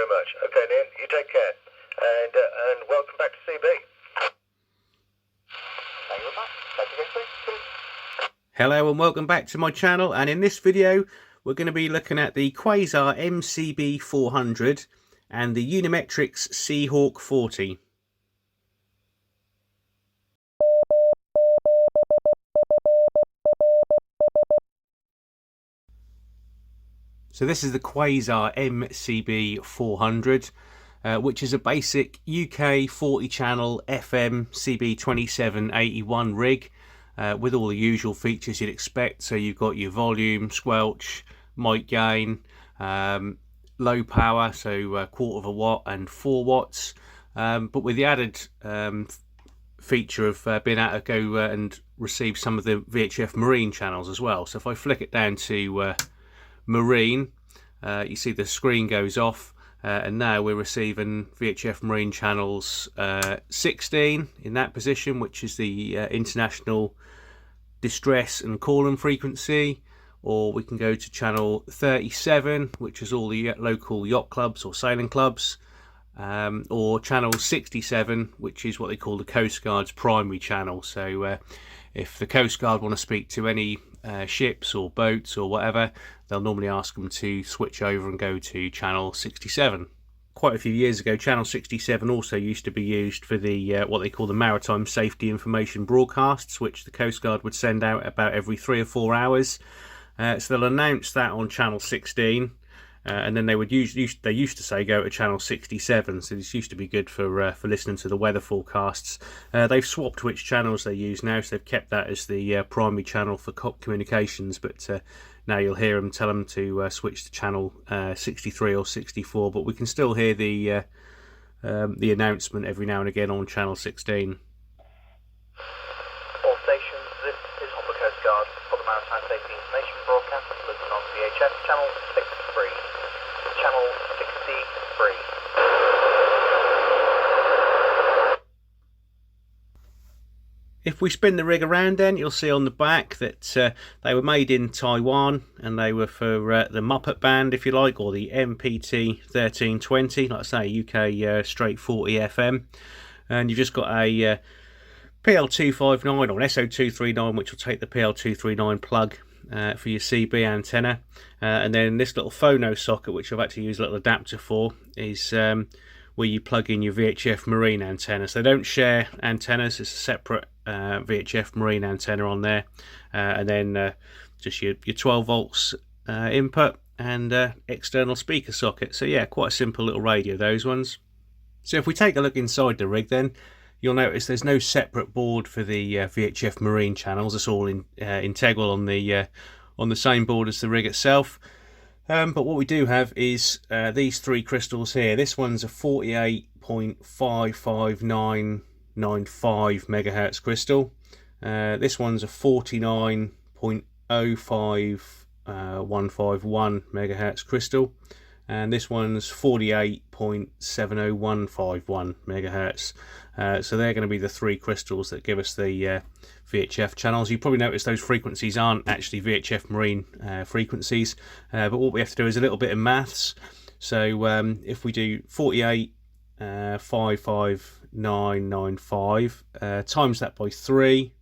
very much. Okay, Ian, you take care. And welcome back to CB. Thank you very much. Hello and welcome back to my channel, and in this video we're going to be looking at the Quasar MCB 400 and the Unimetrics Sea Hawk 40. So this is the Quasar MCB 400, which is a basic UK 40 channel FM CB 2781 rig. With all the usual features you'd expect. So you've got your volume, squelch, mic gain, low power, so 1/4 watt and 4 watts, but with the added feature of being able to go and receive some of the VHF marine channels as well. So if I flick it down to marine, you see the screen goes off, and now we're receiving VHF marine channels 16 in that position, which is the international distress and calling frequency, or we can go to channel 37, which is all the local yacht clubs or sailing clubs, or channel 67, which is what they call the Coast Guard's primary channel. So if the Coast Guard want to speak to any ships or boats or whatever, they'll normally ask them to switch over and go to channel 67. Quite a few years ago, channel 67 also used to be used for the what they call the maritime safety information broadcasts, which the Coast Guard would send out about every 3 or 4 hours. So they'll announce that on channel 16, and then they would used to say go to channel 67. So this used to be good for listening to the weather forecasts. They've swapped which channels they use now, so they've kept that as the primary channel for communications, but now you'll hear them tell them to switch to channel 63 or 64, but we can still hear the announcement every now and again on channel 16. All stations, this is on the Coast Guard for the Maritime Safety Information broadcast, looking on VHF channel 63. Channel 63. If we spin the rig around, then you'll see on the back that they were made in Taiwan, and they were for the Muppet band, if you like, or the MPT 1320, like I say, UK straight 40 FM. And you've just got a PL259 or an SO239, which will take the PL239 plug for your CB antenna, and then this little phono socket, which I've had to use a little adapter for, is where you plug in your VHF marine antenna. So they don't share antennas, it's a separate VHF marine antenna on there, and then just your 12 volts input and external speaker socket. So yeah, quite a simple little radio, those ones. So if we take a look inside the rig, then you'll notice there's no separate board for the VHF marine channels. It's all integral on the same board as the rig itself. But what we do have is these 3 crystals here. This one's a 48.55995 megahertz crystal. This one's a 49.05151 megahertz crystal, and this one's 48.70151 megahertz. So they're going to be the 3 crystals that give us the VHF channels. You probably notice those frequencies aren't actually VHF marine frequencies, but what we have to do is a little bit of maths. So if we do 48.55995 times that by 3,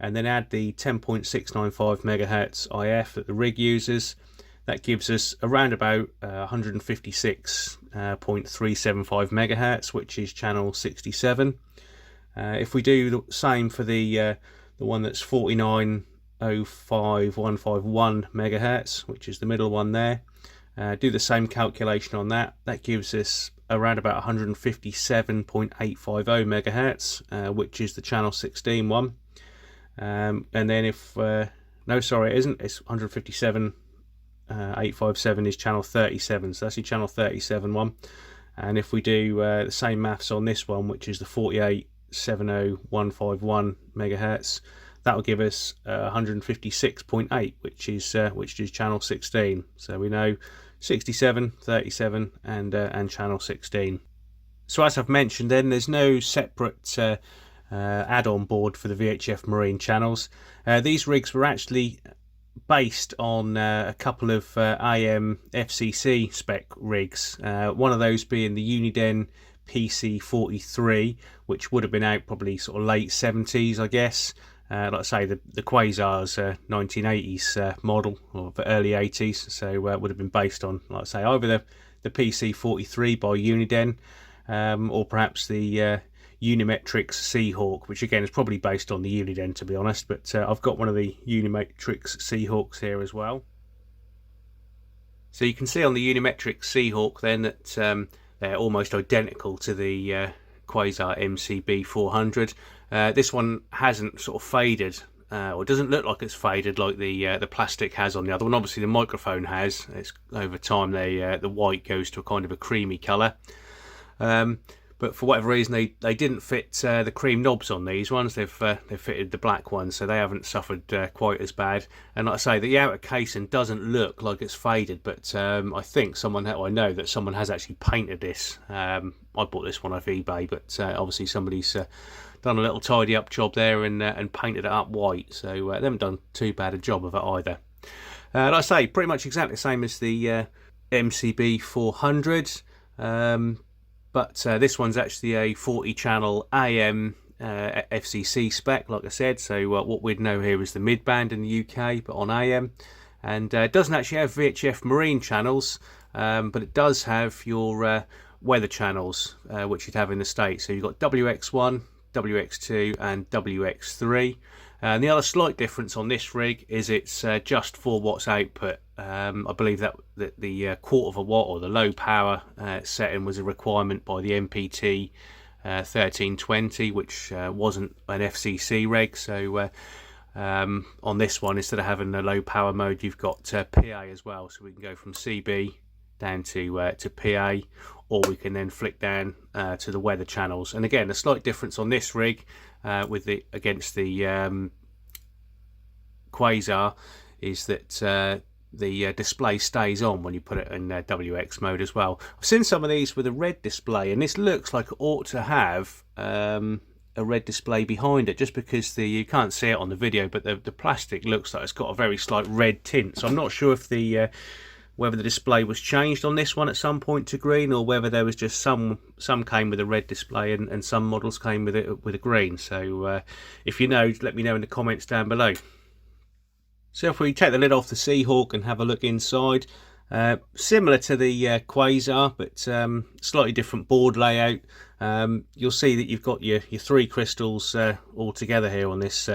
and then add the 10.695 megahertz IF that the rig uses, that gives us around about 156.375 megahertz, which is channel 67. If we do the same for the one that's 49.05151 megahertz, which is the middle one there, do the same calculation on that, that gives us around about 157.850 megahertz, which is the channel 16 one. And then if no, sorry, it isn't, it's 157.857 is channel 37, so that's the channel 37 one. And if we do the same maths on this one, which is the 48.70151 megahertz, that will give us 156.8, which is channel 16. So we know 67, 37, and channel 16. So as I've mentioned, then there's no separate add-on board for the VHF marine channels. These rigs were actually based on a couple of AM FCC spec rigs, one of those being the Uniden PC43, which would have been out probably sort of late 70s, I guess. Like I say, the Quasar's 1980s model, or the early 80s, so would have been based on, like I say, either the PC43 by Uniden, or perhaps the Unimetrics Sea Hawk, which again is probably based on the Uniden, to be honest, but I've got one of the Unimetrics Sea Hawks here as well. So you can see on the Unimetrics Sea Hawk then that they're almost identical to the Quasar MCB 400. This one hasn't sort of faded, or doesn't look like it's faded like the plastic has on the other one. Obviously the microphone has. It's over time the white goes to a kind of a creamy colour. But for whatever reason they didn't fit the cream knobs on these ones. They've fitted the black ones, so they haven't suffered quite as bad. And like I say, the outer casing doesn't look like it's faded, but I think I know that someone has actually painted this. I bought this one off eBay, but obviously somebody's done a little tidy up job there and painted it up white, so they haven't done too bad a job of it either. Like I say, pretty much exactly the same as the MCB 400. But this one's actually a 40 channel AM FCC spec, like I said, so what we'd know here is the mid band in the UK, but on AM. And it doesn't actually have VHF marine channels, but it does have your weather channels, which you'd have in the States. So you've got WX1, WX2 and WX3. And the other slight difference on this rig is it's just 4 watts output. I believe that the quarter of a watt, or the low power setting, was a requirement by the MPT 1320, which wasn't an FCC reg. So on this one, instead of having the low power mode, you've got PA as well. So we can go from CB down to PA, or we can then flick down to the weather channels. And again, a slight difference on this rig against the Quasar is that the display stays on when you put it in WX mode as well. I've seen some of these with a red display, and this looks like it ought to have a red display behind it, just because you can't see it on the video, but the plastic looks like it's got a very slight red tint. So I'm not sure if whether the display was changed on this one at some point to green, or whether there was just some came with a red display and some models came with it with a green. So if you know, let me know in the comments down below. So if we take the lid off the Sea Hawk and have a look inside, similar to the Quasar, but slightly different board layout. You'll see that you've got your 3 crystals all together here on this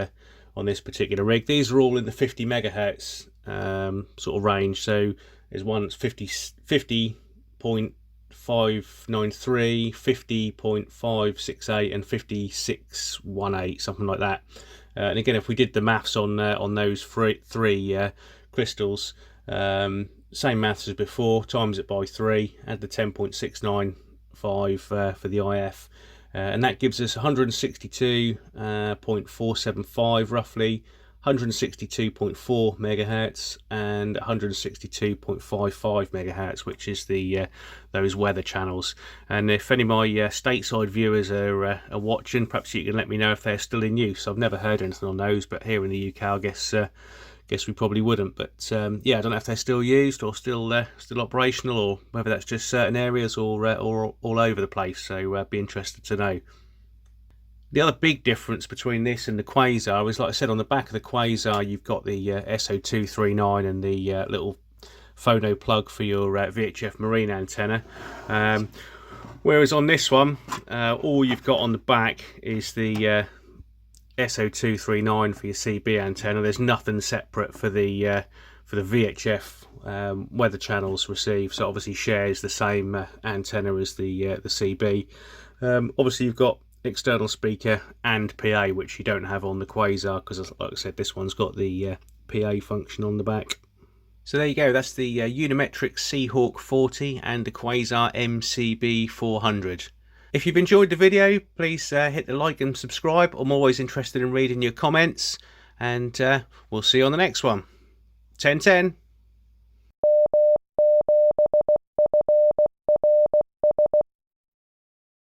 particular rig. These are all in the 50 megahertz sort of range. So there's one that's 50.593, 50.568 and 5618, something like that. And again, if we did the maths on those three crystals, same maths as before, times it by 3, add the 10.695 for the IF, and that gives us 162.475 roughly, 162.4 megahertz and 162.55 megahertz, which is those weather channels. And if any of my stateside viewers are watching, perhaps you can let me know if they're still in use. I've never heard anything on those, but here in the UK, I guess we probably wouldn't. But yeah, I don't know if they're still used or still operational, or whether that's just certain areas or all over the place. So I'd be interested to know. The other big difference between this and the Quasar is, like I said, on the back of the Quasar you've got the SO239 and the little phono plug for your VHF marine antenna, whereas on this one all you've got on the back is the SO239 for your CB antenna. There's nothing separate for the VHF weather channels received, so obviously shares the same antenna as the CB. Obviously you've got external speaker and PA, which you don't have on the Quasar, because like I said, this one's got the PA function on the back. So there you go, that's the Unimetrics Sea Hawk 40 and the Quasar MCB 400. If you've enjoyed the video, please hit the like and subscribe. I'm always interested in reading your comments, and we'll see you on the next one. 10-10.